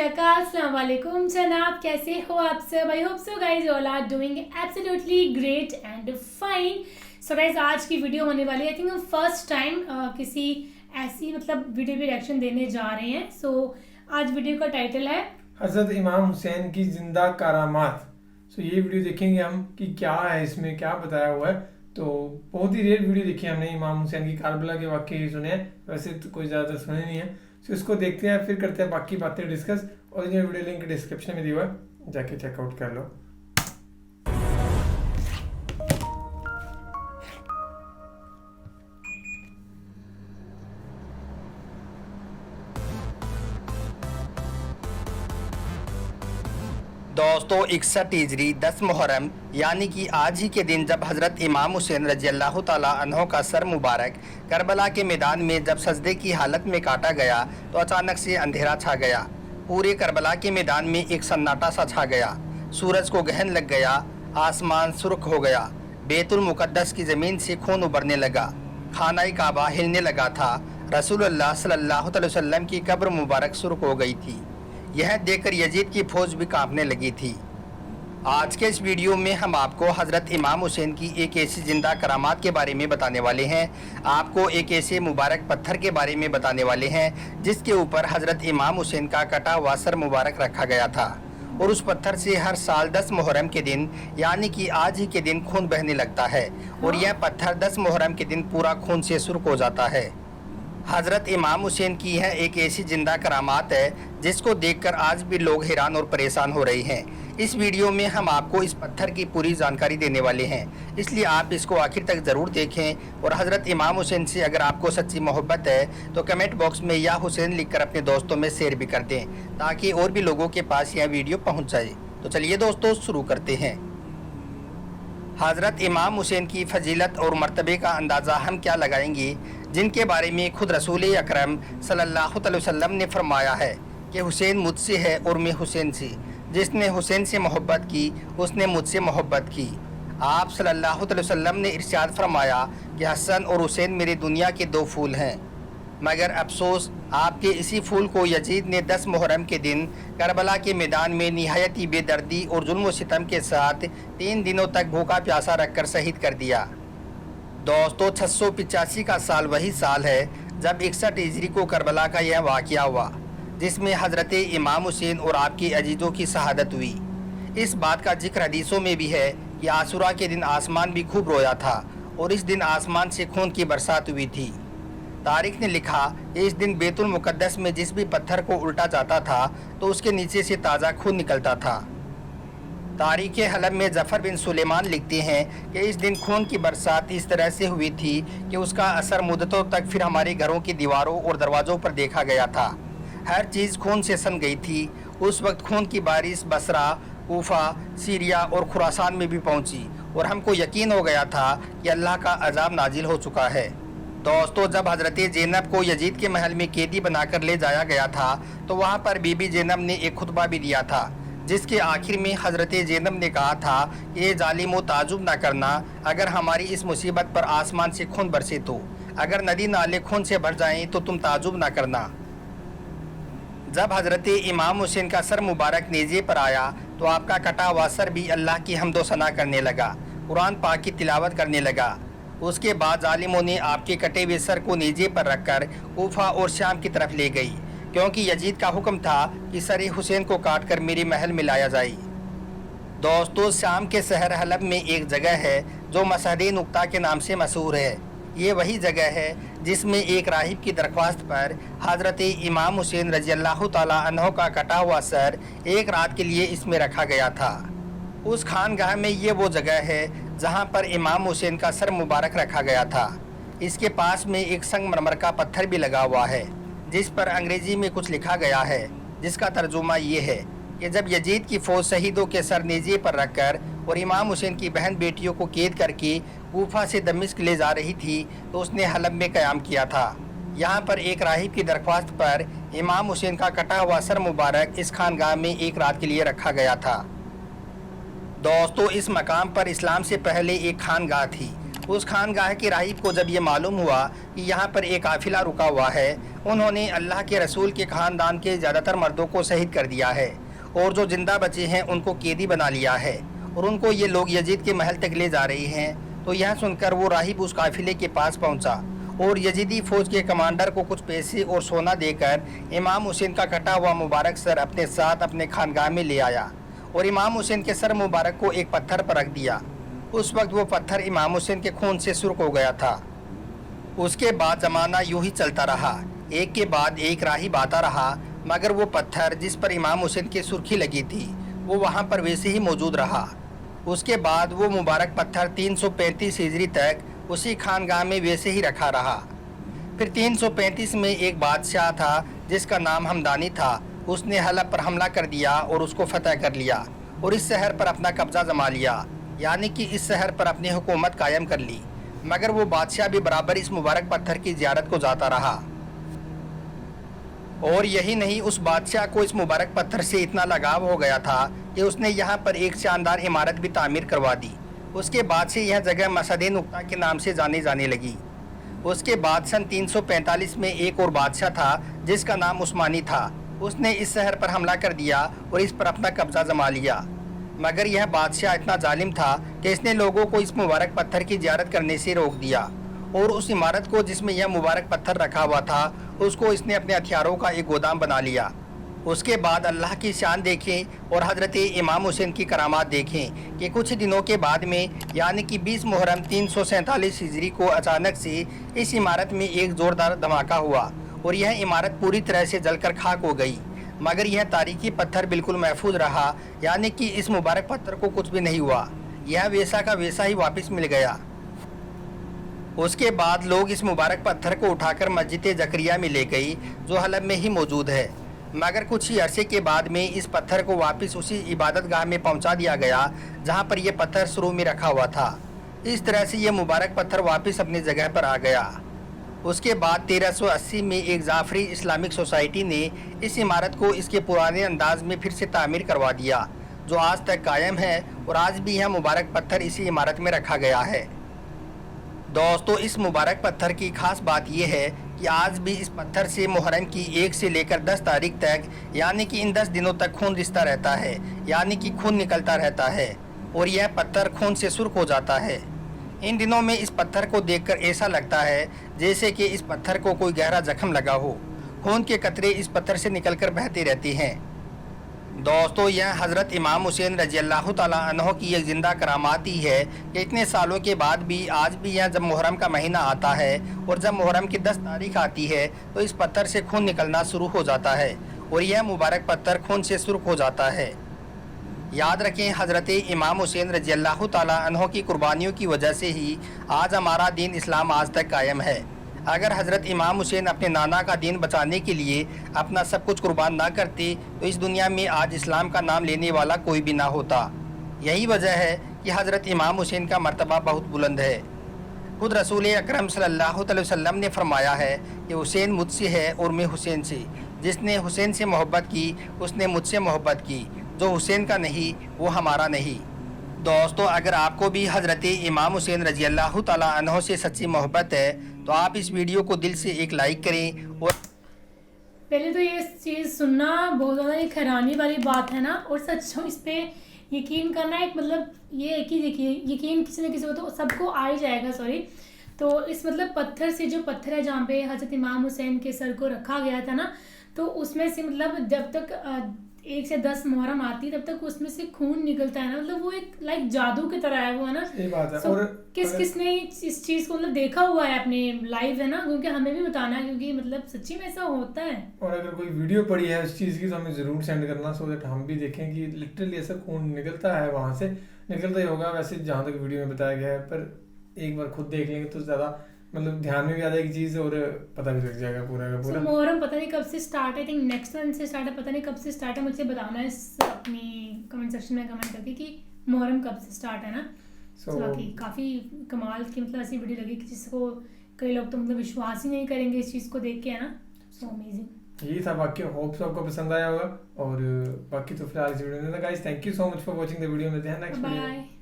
अकाल, अस्सलाम वालेकुम जनाब, कैसे हो आप सब? I hope so guys all are doing absolutely great and fine. So guys आज की वीडियो होने वाली है, आई थिंक हम फर्स्ट टाइम किसी ऐसी वीडियो पे रिएक्शन देने जा रहे हैं। सो आज वीडियो का टाइटल है हज़रत इमाम हुसैन की जिंदा करामात। सो ये वीडियो देखेंगे हम कि क्या है, इसमें क्या बताया हुआ है। तो बहुत ही रेयर वीडियो देखी हमने, इमाम हुसैन की कारबला के वाक़े ही सुने हैं, वैसे तो कोई ज़्यादा सुने नहीं है। सो इसको देखते हैं, फिर करते हैं बाकी बातें डिस्कस। और ये वीडियो लिंक डिस्क्रिप्शन में दिया हुआ है, जाके चेकआउट कर लो। दोस्तों 61 हिजरी 10 मुहर्रम यानी कि आज ही के दिन जब हज़रत इमाम हुसैन रजी अल्लाह ताला अन्हो का सर मुबारक करबला के मैदान में जब सजदे की हालत में काटा गया तो अचानक से अंधेरा छा गया। पूरे करबला के मैदान में एक सन्नाटा सा छा गया। सूरज को गहन लग गया, आसमान सुर्ख हो गया, बैतुल मुक़द्दस की ज़मीन से खून उबरने लगा, खाना काबा हिलने लगा था। रसूलुल्लाह सल्लल्लाहु अलैहि वसल्लम की कब्र मुबारक सुर्ख हो गई थी। यह देखकर यजीद की फौज भी कांपने लगी थी। आज के इस वीडियो में हम आपको हज़रत इमाम हुसैन की एक ऐसी जिंदा करामात के बारे में बताने वाले हैं। आपको एक ऐसे मुबारक पत्थर के बारे में बताने वाले हैं जिसके ऊपर हज़रत इमाम हुसैन का कटा हुआ सर मुबारक रखा गया था, और उस पत्थर से हर साल 10 मुहर्रम के दिन यानी कि आज ही के दिन खून बहने लगता है, और यह पत्थर 10 मुहर्रम के दिन पूरा खून से सुर्ख हो जाता है। हज़रत इमाम हुसैन की यह एक ऐसी जिंदा करामात है जिसको देखकर आज भी लोग हैरान और परेशान हो रहे हैं। इस वीडियो में हम आपको इस पत्थर की पूरी जानकारी देने वाले हैं, इसलिए आप इसको आखिर तक ज़रूर देखें। और हज़रत इमाम हुसैन से अगर आपको सच्ची मोहब्बत है तो कमेंट बॉक्स में या हुसैन लिखकर अपने दोस्तों में शेयर भी कर दें, ताकि और भी लोगों के पास यह वीडियो पहुँच जाए। तो चलिए दोस्तों शुरू करते हैं। हज़रत इमाम हुसैन की फजीलत और मर्तबे का अंदाज़ा हम क्या लगाएंगे, जिनके बारे में खुद रसूल अकरम सल्लल्लाहु अलैहि वसल्लम ने फरमाया है कि हुसैन मुझसे है और मैं हुसैन से। जिसने हुसैन से मोहब्बत की उसने मुझसे मोहब्बत की। आप सल्लल्लाहु अलैहि वसल्लम ने इरशाद फरमाया कि हसन और हुसैन मेरी दुनिया के दो फूल हैं, मगर अफसोस आपके इसी फूल को यजीद ने 10 मुहर्रम के दिन करबला के मैदान में निहायत ही बेदर्दी और जुल्म व सितम के साथ 3 दिनों तक भूखा प्यासा रखकर शहीद कर दिया। दोस्तों 685 का साल वही साल है जब 61 हिजरी को करबला का यह वाक़या हुआ, जिसमें हज़रत इमाम हुसैन और आपकी अजीज़ों की शहादत हुई। इस बात का जिक्र हदीसों में भी है कि आशूरा के दिन आसमान भी खूब रोया था, और इस दिन आसमान से खून की बरसात हुई थी। तारीख ने लिखा कि इस दिन बैतुल मुक़द्दस में जिस भी पत्थर को उल्टा जाता था तो उसके नीचे से ताज़ा खून निकलता था। तारीख़ हलब में जफ़र बिन सुलेमान लिखते हैं कि इस दिन खून की बरसात इस तरह से हुई थी कि उसका असर मुद्दतों तक फिर हमारे घरों की दीवारों और दरवाज़ों पर देखा गया था। हर चीज़ खून से सन गई थी। उस वक्त खून की बारिश बसरा, कूफा, सीरिया और खुरासान में भी पहुंची, और हमको यकीन हो गया था कि अल्लाह का अजाब नाजिल हो चुका है। दोस्तों जब हज़रत ज़ैनब को यजीद के महल में कैदी बनाकर ले जाया गया था तो वहाँ पर बीबी ज़ैनब ने एक खुतबा भी दिया था, जिसके आखिर में हज़रत ज़ैनब ने कहा था कि ये ज़ालिमो ताजुब ना करना, अगर हमारी इस मुसीबत पर आसमान से खून बरसे तो, अगर नदी नाले खून से भर जाएं तो तुम ताजुब ना करना। जब हज़रत इमाम हुसैन का सर मुबारक नेज़े पर आया तो आपका कटा हुआ सर भी अल्लाह की हम्दो सना करने लगा, कुरान पाक की तिलावत करने लगा। उसके बाद जालिमों ने आपके कटे हुए सर को नेज़े पर रखकर कूफा और शाम की तरफ ले गई, क्योंकि यजीद का हुक्म था कि सर हुसैन को काट कर मेरे महल में लाया जाए। दोस्तों शाम के शहर हलब में एक जगह है जो मसहद नुक्ता के नाम से मशहूर है। ये वही जगह है जिसमें एक राहिब की दरख्वास्त पर हज़रत इमाम हुसैन रजी अल्लाह ताला अन्हो का कटा हुआ सर एक रात के लिए इसमें रखा गया था। उस खानगाह में ये वो जगह है जहाँ पर इमाम हुसैन का सर मुबारक रखा गया था। इसके पास में एक संगमरमर का पत्थर भी लगा हुआ है, जिस पर अंग्रेज़ी में कुछ लिखा गया है, जिसका तर्जुमा ये है कि जब यजीद की फ़ौज शहीदों के सर नेज़े पर रखकर और इमाम हुसैन की बहन बेटियों को कैद करके कूफा से दमिश्क ले जा रही थी तो उसने हलब में क़याम किया था। यहाँ पर एक राहिब की दरख्वास्त पर इमाम हुसैन का कटा हुआ सर मुबारक इस खानगाह में एक रात के लिए रखा गया था। दोस्तों इस मकाम पर इस्लाम से पहले एक खानगाह थी। उस खानगाह के राहिब को जब ये मालूम हुआ कि यहाँ पर एक काफिला रुका हुआ है, उन्होंने अल्लाह के रसूल के खानदान के ज़्यादातर मर्दों को शहीद कर दिया है और जो जिंदा बचे हैं उनको कैदी बना लिया है और उनको ये लोग यजीद के महल तक ले जा रहे हैं। तो यह सुनकर वो राहिब उस काफिले के पास पहुंचा और यजीदी फौज के कमांडर को कुछ पैसे और सोना देकर इमाम हुसैन का कटा हुआ मुबारक सर अपने साथ अपने खानगाह में ले आया और इमाम हुसैन के सर मुबारक को एक पत्थर पर रख दिया। उस वक्त वो पत्थर इमाम हुसैन के खून से सुर्ख हो गया था। उसके बाद ज़माना यूं ही चलता रहा, एक के बाद एक राहिब आता रहा, मगर वो पत्थर जिस पर इमाम हुसैन की सुर्खी लगी थी वो वहाँ पर वैसे ही मौजूद रहा। उसके बाद वो मुबारक पत्थर 335 हिजरी तक उसी खानगाह में वैसे ही रखा रहा। फिर 335 में एक बादशाह था जिसका नाम हमदानी था। उसने हलब पर हमला कर दिया और उसको फतह कर लिया और इस शहर पर अपना कब्जा जमा लिया, यानी कि इस शहर पर अपनी हुकूमत कायम कर ली। मगर वो बादशाह भी बराबर इस मुबारक पत्थर की ज़ियारत को जाता रहा। और यही नहीं, उस बादशाह को इस मुबारक पत्थर से इतना लगाव हो गया था कि उसने यहाँ पर एक शानदार इमारत भी तामीर करवा दी। उसके बाद से यह जगह मसद-ए-नुक्ता के नाम से जाने लगी। उसके बाद सन 345 में एक और बादशाह था जिसका नाम उस्मानी था। उसने इस शहर पर हमला कर दिया और इस पर अपना कब्जा जमा लिया। मगर यह बादशाह इतना जालिम था कि इसने लोगों को इस मुबारक पत्थर की ज़ियारत करने से रोक दिया और उस इमारत को जिसमें यह मुबारक पत्थर रखा हुआ था उसको इसने अपने हथियारों का एक गोदाम बना लिया। उसके बाद अल्लाह की शान देखें और हज़रत इमाम हुसैन की करामात देखें कि कुछ दिनों के बाद में, यानी कि 20 मुहर्रम 347 हिजरी को अचानक से इस इमारत में एक ज़ोरदार धमाका हुआ और यह इमारत पूरी तरह से जलकर खाक हो गई। मगर यह तारीखी पत्थर बिल्कुल महफूज रहा, यानी कि इस मुबारक पत्थर को कुछ भी नहीं हुआ, यह वैसा का वैसा ही वापस मिल गया। उसके बाद लोग इस मुबारक पत्थर को उठाकर मस्जिद जकरिया में ले गई जो हलब में ही मौजूद है। मगर कुछ ही अरसे के बाद में इस पत्थर को वापस उसी इबादत गाह में पहुंचा दिया गया जहां पर यह पत्थर शुरू में रखा हुआ था। इस तरह से यह मुबारक पत्थर वापस अपनी जगह पर आ गया। उसके बाद 1380 में एक जाफरी इस्लामिक सोसाइटी ने इस इमारत को इसके पुराने अंदाज में फिर से तामीर करवा दिया जो आज तक कायम है और आज भी यह मुबारक पत्थर इसी इमारत में रखा गया है। दोस्तों, इस मुबारक पत्थर की खास बात यह है कि आज भी इस पत्थर से मुहर्रम की 1 से लेकर 10 तारीख तक, यानी कि इन 10 दिनों तक खून रिसता रहता है, यानी कि खून निकलता रहता है और यह पत्थर खून से सुर्ख हो जाता है। इन दिनों में इस पत्थर को देखकर ऐसा लगता है जैसे कि इस पत्थर को कोई गहरा जख्म लगा हो। खून के कतरे इस पत्थर से निकलकर बहते रहते हैं। दोस्तों, यह हज़रत इमाम हुसैन रज़ी अल्लाह तआला अन्हो की एक ज़िंदा करामात ही है कि इतने सालों के बाद भी आज भी यह जब मुहर्रम का महीना आता है और जब मुहर्रम की 10 तारीख आती है तो इस पत्थर से खून निकलना शुरू हो जाता है और यह मुबारक पत्थर खून से सुर्ख हो जाता है। याद रखें, हज़रत इमाम हुसैन रज़ी अल्लाह तआला अन्हो की कुर्बानियों की वजह से ही आज हमारा दीन इस्लाम आज तक कायम है। अगर हज़रत इमाम हुसैन अपने नाना का दीन बचाने के लिए अपना सब कुछ कुर्बान ना करते तो इस दुनिया में आज इस्लाम का नाम लेने वाला कोई भी ना होता। यही वजह है कि हज़रत इमाम हुसैन का मर्तबा बहुत बुलंद है। खुद रसूल अकरम सल्लल्लाहु अलैहि वसल्लम ने फरमाया है कि हुसैन मुझसे है और मैं हुसैन से। जिसने हुसैन से मोहब्बत की उसने मुझसे मोहब्बत की, जो हुसैन का नहीं वो हमारा नहीं। दोस्तों, अगर आपको भी हज़रत इमाम हुसैन रज़ी अल्लाह तआला अन्हो से सच्ची मोहब्बत है तो आप इस वीडियो को दिल से एक लाइक करें। और पहले तो ये चीज़ सुनना बहुत ज़्यादा एक हैरानी वाली बात है ना, और सच इस पे यकीन करना एक मतलब ये है कि देखिए यकीन किसी न किसी को तो सबको आ ही जाएगा। तो इस मतलब पत्थर से, जो पत्थर है जहाँ पे हज़रत इमाम हुसैन के सर को रखा गया था ना, तो उसमें से मतलब जब तक 1 से 10 मुहर्रम आती तब तक उसमें से खून निकलता है ना, मतलब वो एक लाइक जादू की तरह है वो, है ना। सही बात है। और किसने इस चीज़ को मतलब देखा हुआ है अपने लाइव, है ना, क्योंकि हमें भी बताना है, क्योंकि मतलब सच्ची में ऐसा होता है। और अगर कोई वीडियो पड़ी है उस चीज़ की तो हमें ज़रूर सेंड करना, सो दैट हम भी देखें कि लिटरली ऐसा खून निकलता है, वहाँ से निकलता ही होगा वैसे जहाँ तक वीडियो में बताया गया है। पर एक बार खुद देख लेंगे तो ज़्यादा मतलब ध्यान में भी आ जाएगी चीज़ और पता भी लग जाएगा पूरा का पूरा। मुहर्रम पता नहीं कब से स्टार्ट है, आई थिंक नेक्स्ट मंथ से स्टार्ट है, पता नहीं कब से स्टार्ट है। मुझे बताना है अपनी कमेंट सेक्शन में कमेंट करके कि मुहर्रम कब से स्टार्ट है ना। बाकी काफ़ी कमाल की मतलब ऐसी वीडियो लगी कि जिसको कई लोग तो मतलब विश्वास ही नहीं करेंगे इस चीज़ को देख के, है ना। So amazing. यही था बाकी, होप्स आपको पसंद आया होगा। और बाकी तो फिलहाल इस वीडियो में guys, thank you so much for watching the video. मिलते हैं नेक्स्ट वीडियो में।